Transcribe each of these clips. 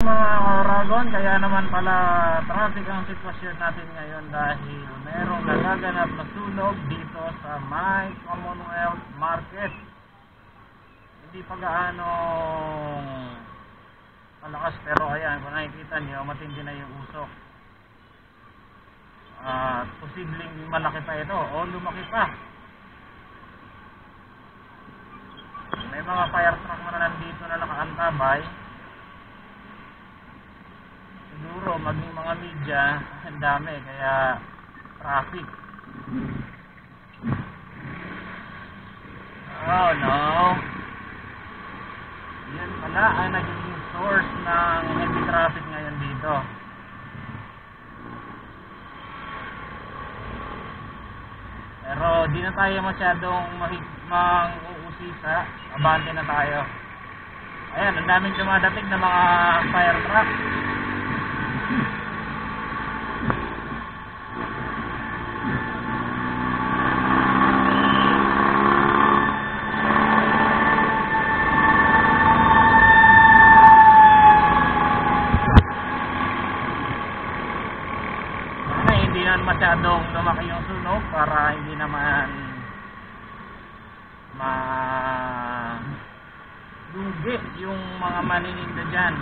mga Oragon, kaya naman pala traffic ang sitwasyon natin ngayon dahil merong nagaganap na sunog dito sa may Commonwealth Market. Hindi pa gaano malakas pero ayan, kung nakikita nyo, matindi na yung usok. Posibleng malaki pa ito o lumaki pa. May mga fire truck na nandito na nakaantabay. Siguro maging mga media ang dami kaya traffic. Oh no, yan pala ang naging source ng heavy traffic ngayon dito. Pero di na tayo masyadong mang-uusisa, abante na tayo. Ayan, ang daming dumadating na mga fire truck. Hindi naman masyadong lumaki yung sunog para hindi naman malugi yung mga manininda dyan.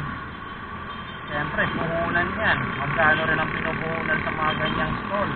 Siyempre, puhunan yan. Magkano rin ang pinupuhunan sa mga ganyang stall.